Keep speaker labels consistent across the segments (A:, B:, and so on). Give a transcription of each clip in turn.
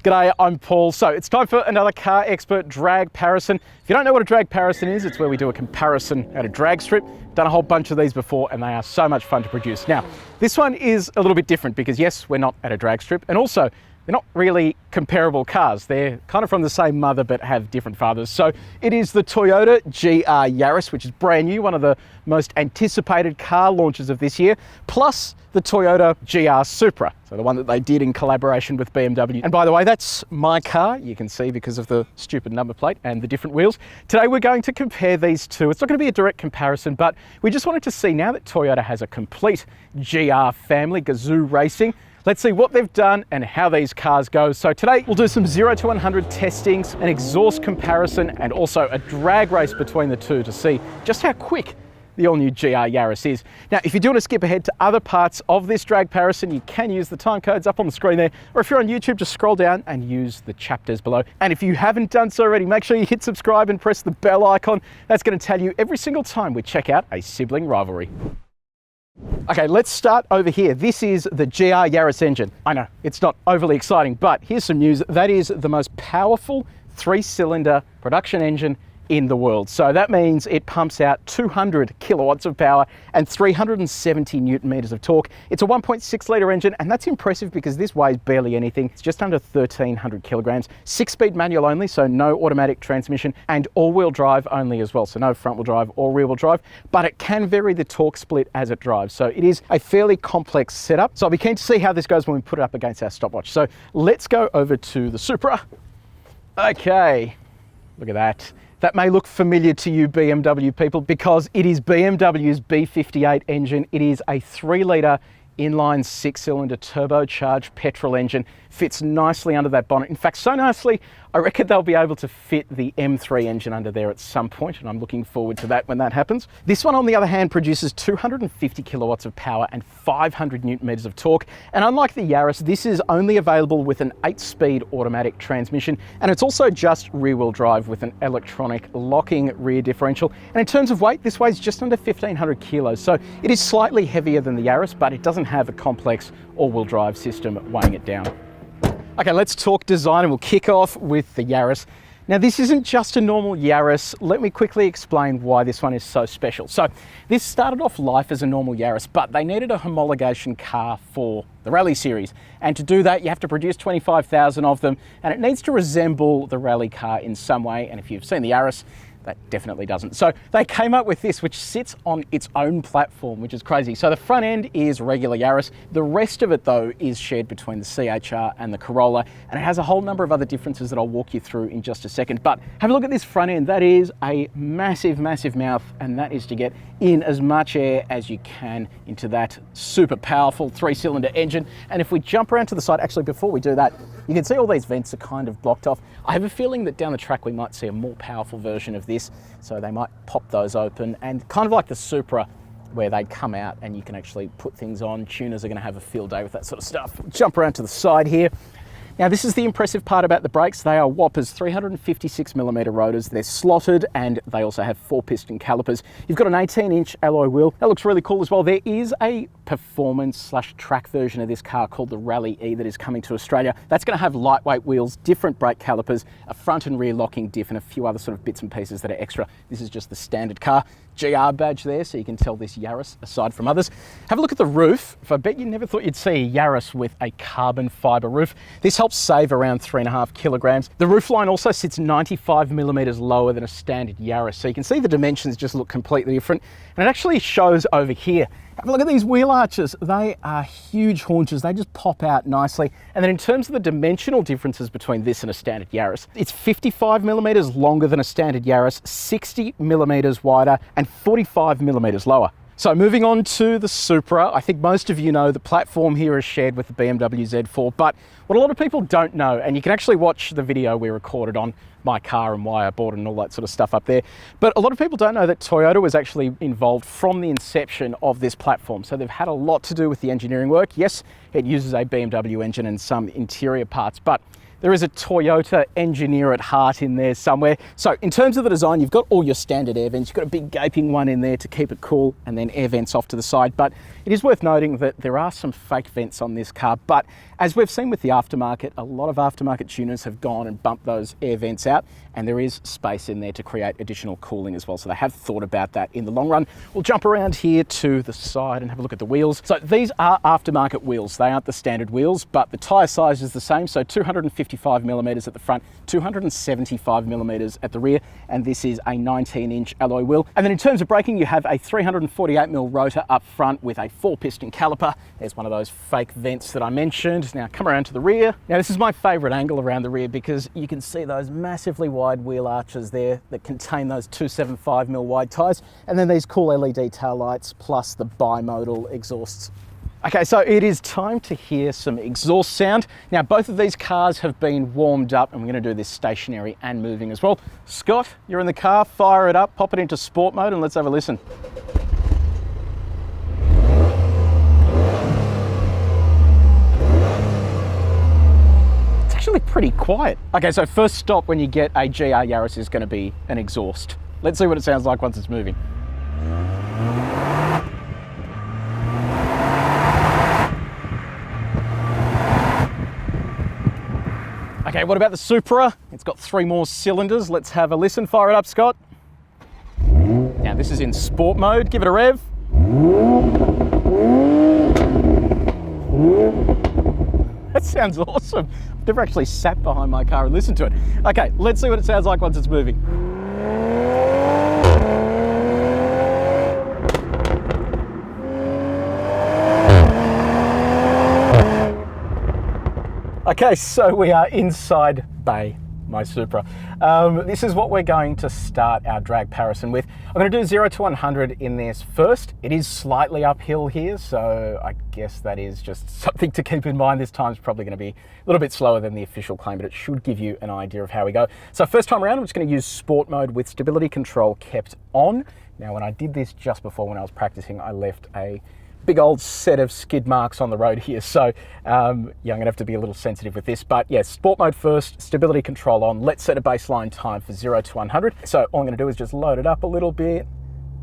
A: G'day, I'm Paul. So it's time for another CarExpert Dragparison. If you don't know what a Dragparison is, it's where we do a comparison at a drag strip. Done a whole bunch of these before and they are so much fun to produce. Now, this one is a little bit different because yes, we're not at a drag strip, and also they're not really comparable cars. They're kind of from the same mother but have different fathers. So it is the Toyota GR Yaris, which is brand new, one of the most anticipated car launches of this year, plus the Toyota GR Supra, so the one that they did in collaboration with BMW. And by the way, that's my car, you can see because of the stupid number plate and the different wheels. Today we're going to compare these two. It's not going to be a direct comparison, but we just wanted to see, now that Toyota has a complete GR family, Gazoo Racing, let's see what they've done and how these cars go. So today we'll do some 0 to 100 testings, an exhaust comparison, and also a drag race between the two to see just how quick the all-new GR Yaris is. Now, if you do want to skip ahead to other parts of this Dragparison, you can use the time codes up on the screen there, or if you're on YouTube, just scroll down and use the chapters below. And if you haven't done so already, make sure you hit subscribe and press the bell icon. That's going to tell you every single time we check out a sibling rivalry. Okay, let's start over here. This is the GR Yaris engine. I know, it's not overly exciting, but here's some news. That is the most powerful 3-cylinder production engine in the world. So that means it pumps out 200 kilowatts of power and 370 Newton meters of torque. It's a 1.6 litre engine, and that's impressive because this weighs barely anything. It's just under 1,300 kilograms. 6-speed manual only, so no automatic transmission, and all-wheel drive only as well. So no front-wheel drive or rear-wheel drive, but it can vary the torque split as it drives. So it is a fairly complex setup. So I'll be keen to see how this goes when we put it up against our stopwatch. So let's go over to the Supra. Okay, look at that. That may look familiar to you BMW people because it is BMW's B58 engine. It is a 3-litre inline 6-cylinder turbocharged petrol engine. Fits nicely under that bonnet. In fact, so nicely, I reckon they'll be able to fit the M3 engine under there at some point, and I'm looking forward to that when that happens. This one, on the other hand, produces 250 kilowatts of power and 500 Newton meters of torque. And unlike the Yaris, this is only available with an 8-speed automatic transmission, and it's also just rear-wheel drive with an electronic locking rear differential. And in terms of weight, this weighs just under 1,500 kilos, so it is slightly heavier than the Yaris, but it doesn't have a complex all-wheel drive system weighing it down. Okay, let's talk design, and we'll kick off with the Yaris. Now, this isn't just a normal Yaris. Let me quickly explain why this one is so special. So this started off life as a normal Yaris, but they needed a homologation car for the rally series. And to do that, you have to produce 25,000 of them, and it needs to resemble the rally car in some way. And if you've seen the Yaris, that definitely doesn't. So they came up with this, which sits on its own platform, which is crazy. So the front end is regular Yaris. The rest of it, though, is shared between the CHR and the Corolla, and it has a whole number of other differences that I'll walk you through in just a second. But have a look at this front end. That is a massive, massive mouth, and that is to get in as much air as you can into that super powerful 3-cylinder engine. And if we jump around to the side, actually, before we do that, you can see all these vents are kind of blocked off. I have a feeling that down the track we might see a more powerful version of this, so they might pop those open, and kind of like the Supra, where they come out and you can actually put things on. Tuners are going to have a field day with that sort of stuff. Jump around to the side here. Now, this is the impressive part about the brakes. They are whoppers, 356mm rotors. They're slotted, and they also have 4-piston calipers. You've got an 18-inch alloy wheel. That looks really cool as well. There is a performance/track version of this car called the Rally E that is coming to Australia. That's going to have lightweight wheels, different brake calipers, a front and rear locking diff, and a few other sort of bits and pieces that are extra. This is just the standard car. GR badge there, so you can tell this Yaris aside from others. Have a look at the roof. If I bet you never thought you'd see a Yaris with a carbon fiber roof. This helps save around 3.5 kilograms. The roof line also sits 95mm lower than a standard Yaris, so you can see the dimensions just look completely different. And it actually shows over here. Have a look at these wheel arches. They are huge haunches. They just pop out nicely. And then in terms of the dimensional differences between this and a standard Yaris, it's 55mm longer than a standard Yaris, 60mm wider, and 45mm lower. So moving on to the Supra, I think most of you know the platform here is shared with the BMW Z4, but what a lot of people don't know, and you can actually watch the video we recorded on my car and why I bought it and all that sort of stuff up there, but a lot of people don't know that Toyota was actually involved from the inception of this platform. So they've had a lot to do with the engineering work. Yes, it uses a BMW engine and some interior parts, but there is a Toyota engineer at heart in there somewhere. So in terms of the design, you've got all your standard air vents. You've got a big gaping one in there to keep it cool, and then air vents off to the side. But it is worth noting that there are some fake vents on this car. But as we've seen with the aftermarket, a lot of aftermarket tuners have gone and bumped those air vents out, and there is space in there to create additional cooling as well. So they have thought about that in the long run. We'll jump around here to the side and have a look at the wheels. So these are aftermarket wheels. They aren't the standard wheels, but the tyre size is the same. So 255 millimeters at the front, 275 millimeters at the rear, and this is a 19-inch alloy wheel. And then in terms of braking, you have a 348mm rotor up front with a 4-piston caliper. There's one of those fake vents that I mentioned. Now come around to the rear. Now this is my favorite angle around the rear because you can see those massively wide wheel arches there that contain those 275mm wide tyres, and then these cool LED tail lights plus the bimodal exhausts. Okay, so it is time to hear some exhaust sound. Now both of these cars have been warmed up, and we're going to do this stationary and moving as well. Scott, you're in the car, fire it up, pop it into sport mode, and let's have a listen. Actually pretty quiet. Okay, so first stop when you get a GR Yaris is going to be an exhaust. Let's see what it sounds like once it's moving. Okay, what about the Supra? It's got 3 more cylinders. Let's have a listen. Fire it up, Scott. Now this is in sport mode. Give it a rev. That sounds awesome. I've never actually sat behind my car and listened to it. Okay, let's see what it sounds like once it's moving. Okay, so we are inside bay, my Supra. This is what we're going to start our Dragparison with. I'm going to do 0 to 100 in this first. It is slightly uphill here, so I guess that is just something to keep in mind. This time's probably going to be a little bit slower than the official claim, but it should give you an idea of how we go. So first time around, I'm just going to use sport mode with stability control kept on. Now, when I did this just before when I was practicing, I left a big old set of skid marks on the road here. So yeah, I'm gonna have to be a little sensitive with this, but yeah, sport mode first, stability control on. Let's set a baseline time for 0 to 100. So all I'm gonna do is just load it up a little bit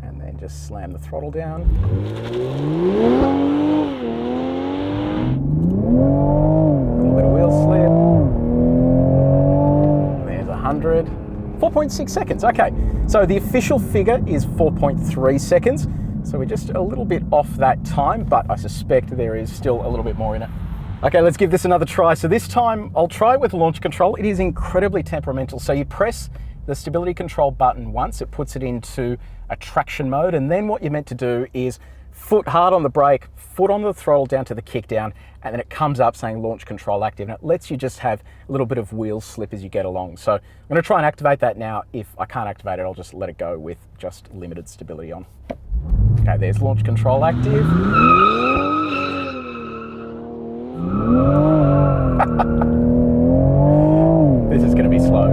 A: and then just slam the throttle down. A little bit of wheel slip. There's 100. 4.6 seconds, okay. So the official figure is 4.3 seconds. So we're just a little bit off that time, but I suspect there is still a little bit more in it. Okay, let's give this another try. So this time I'll try it with launch control. It is incredibly temperamental. So you press the stability control button once, it puts it into a traction mode, and then what you're meant to do is foot hard on the brake, foot on the throttle down to the kick down, and then it comes up saying launch control active, and it lets you just have a little bit of wheel slip as you get along. So I'm going to try and activate that now. If I can't activate it, I'll just let it go with just limited stability on. Okay, there's launch control active. This is going to be slow.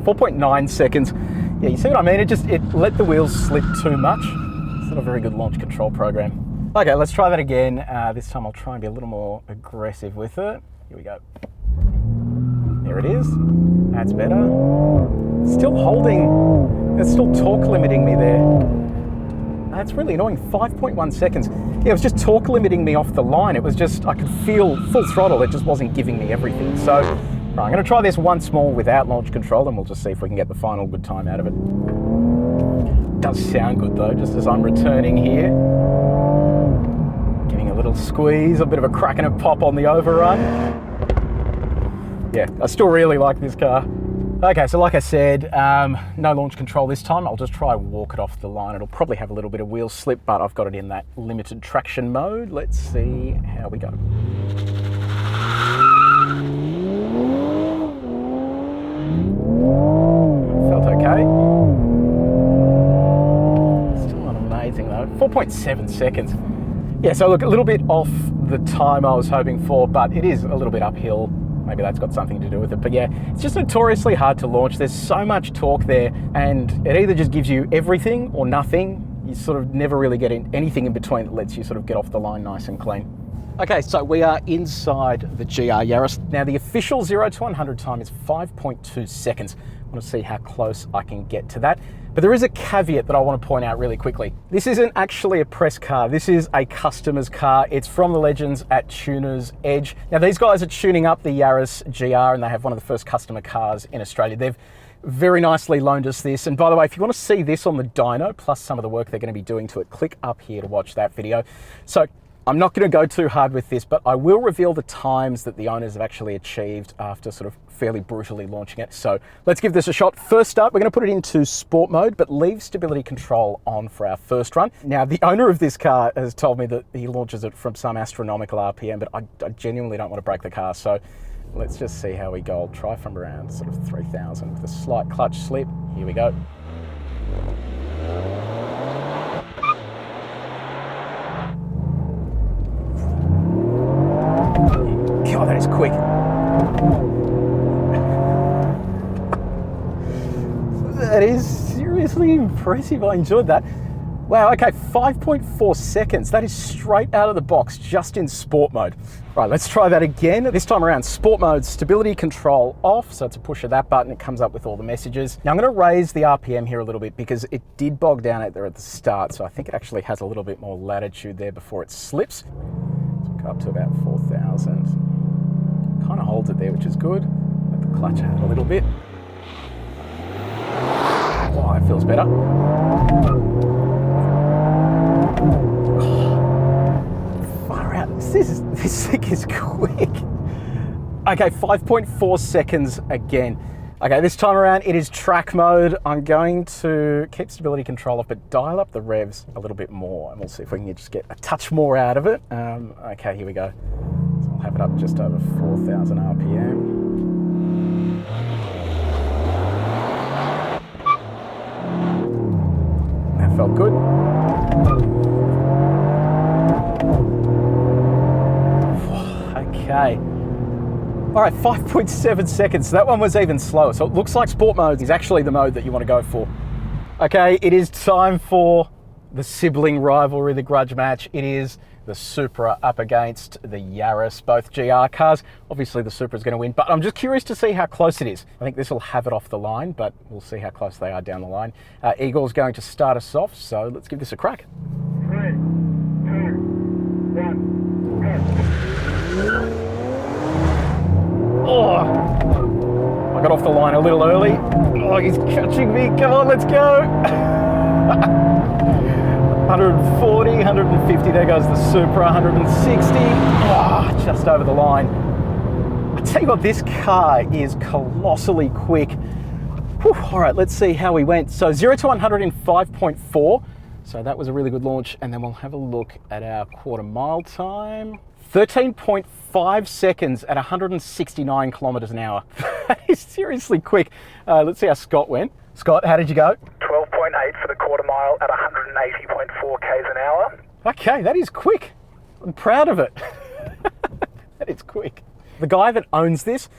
A: 4.9 seconds. Yeah, you see what I mean? It let the wheels slip too much. It's not a very good launch control program. Okay, let's try that again. This time I'll try and be a little more aggressive with it. Here we go. There it is. That's better. Still holding. It's still torque limiting me there. That's really annoying. 5.1 seconds. Yeah, it was just torque limiting me off the line. It was just, I could feel full throttle. It just wasn't giving me everything. So, right, I'm going to try this once more without launch control, and we'll just see if we can get the final good time out of it. It does sound good though, just as I'm returning here. Giving a little squeeze, a bit of a crack and a pop on the overrun. Yeah, I still really like this car. Okay, so like I said, no launch control this time. I'll just try and walk it off the line. It'll probably have a little bit of wheel slip, but I've got it in that limited traction mode. Let's see how we go. Felt okay. Still not amazing though. 4.7 seconds. Yeah, so look, a little bit off the time I was hoping for, but it is a little bit uphill. Maybe that's got something to do with it, but yeah, it's just notoriously hard to launch. There's so much torque there, and it either just gives you everything or nothing. You sort of never really get anything in between that lets you sort of get off the line nice and clean. Okay, so we are inside the GR Yaris. Now the official 0 to 100 time is 5.2 seconds. I want to see how close I can get to that. But there is a caveat that I want to point out really quickly. This isn't actually a press car. This is a customer's car. It's from the legends at Tuner's Edge. Now these guys are tuning up the Yaris GR and they have one of the first customer cars in Australia. They've very nicely loaned us this. And by the way, if you want to see this on the dyno, plus some of the work they're going to be doing to it, click up here to watch that video. So I'm not going to go too hard with this, but I will reveal the times that the owners have actually achieved after sort of fairly brutally launching it. So let's give this a shot. First up, we're going to put it into sport mode, but leave stability control on for our first run. Now, the owner of this car has told me that he launches it from some astronomical RPM, but I genuinely don't want to break the car. So let's just see how we go. I'll try from around sort of 3,000 with a slight clutch slip. Here we go. God, that is quick. That is seriously impressive. I enjoyed that. Wow, okay, 5.4 seconds. That is straight out of the box, just in sport mode. Right, let's try that again. This time around, sport mode, stability control off. So it's a push of that button, it comes up with all the messages. Now I'm gonna raise the RPM here a little bit because it did bog down out there at the start. So I think it actually has a little bit more latitude there before it slips. So go up to about 4,000. Kind of holds it there, which is good. Let the clutch out a little bit. Oh, it feels better. Oh, far out. This thing is quick. Okay, 5.4 seconds again. Okay, this time around it is track mode. I'm going to keep stability control off, but dial up the revs a little bit more, and we'll see if we can just get a touch more out of it. Okay, here we go. So I'll have it up just over 4,000 RPM. That felt good. Okay. All right, 5.7 seconds. That one was even slower. So it looks like sport mode is actually the mode that you want to go for. Okay, it is time for the sibling rivalry, the grudge match. It is the Supra up against the Yaris, both GR cars. Obviously the Supra is going to win, but I'm just curious to see how close it is. I think this will have it off the line, but we'll see how close they are down the line. Eagle's going to start us off, so let's give this a crack.
B: 3, 2, 1, go.
A: Oh, I got off the line a little early. Oh, he's catching me. Come on, let's go. 140, 150, there goes the Supra, 160. Oh, just over the line. I tell you what, this car is colossally quick. Whew, all right, let's see how we went. So 0 to 100 in 5.4. So that was a really good launch. And then we'll have a look at our quarter mile time. 13.5 seconds at 169 kilometers an hour. That is seriously quick. Let's see how Scott went. Scott, how did you go?
B: 12.8 for the quarter mile at 180.4 k's an hour.
A: Okay, that is quick. I'm proud of it. That is quick. The guy that owns this,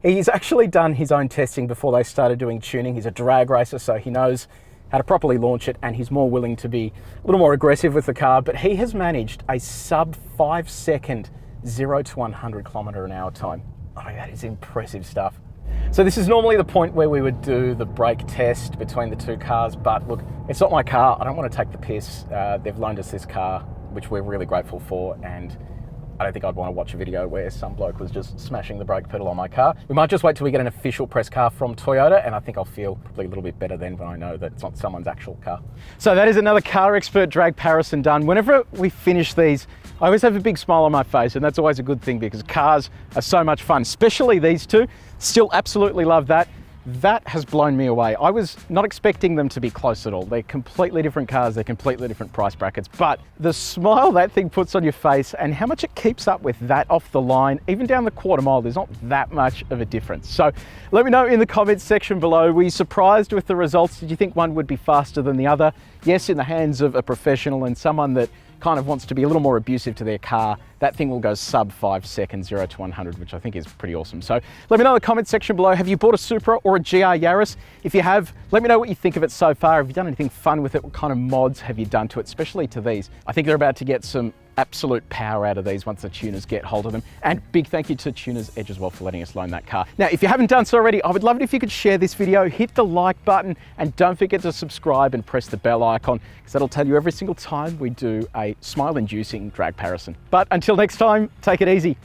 A: he's actually done his own testing before they started doing tuning. He's a drag racer, so he knows how to properly launch it, and he's more willing to be a little more aggressive with the car, but he has managed a sub 5 second 0 to 100 kilometer an hour time. Oh, that is impressive stuff. So this is normally the point where we would do the brake test between the two cars, but look, it's not my car. I don't want to take the piss. They've loaned us this car, which we're really grateful for, and I don't think I'd want to watch a video where some bloke was just smashing the brake pedal on my car. We might just wait till we get an official press car from Toyota, and I think I'll feel probably a little bit better then when I know that it's not someone's actual car. So that is another CarExpert Dragparison done. Whenever we finish these, I always have a big smile on my face, and that's always a good thing because cars are so much fun, especially these two. Still absolutely love that. That has blown me away. I was not expecting them to be close at all. They're completely different cars, they're completely different price brackets, but the smile that thing puts on your face and how much it keeps up with that off the line, even down the quarter mile, there's not that much of a difference. So let me know in the comments section below, were you surprised with the results? Did you think one would be faster than the other? Yes, in the hands of a professional and someone that kind of wants to be a little more abusive to their car, that thing will go sub 5 seconds, 0 to 100, which I think is pretty awesome. So let me know in the comment section below, have you bought a Supra or a GR Yaris? If you have, let me know what you think of it so far. Have you done anything fun with it? What kind of mods have you done to it, especially to these? I think they're about to get some absolute power out of these once the tuners get hold of them. And big thank you to Tuners Edge as well for letting us loan that car. Now, if you haven't done so already, I would love it if you could share this video, hit the like button, and don't forget to subscribe and press the bell icon, because that'll tell you every single time we do a smile-inducing dragparison. But until next time, take it easy.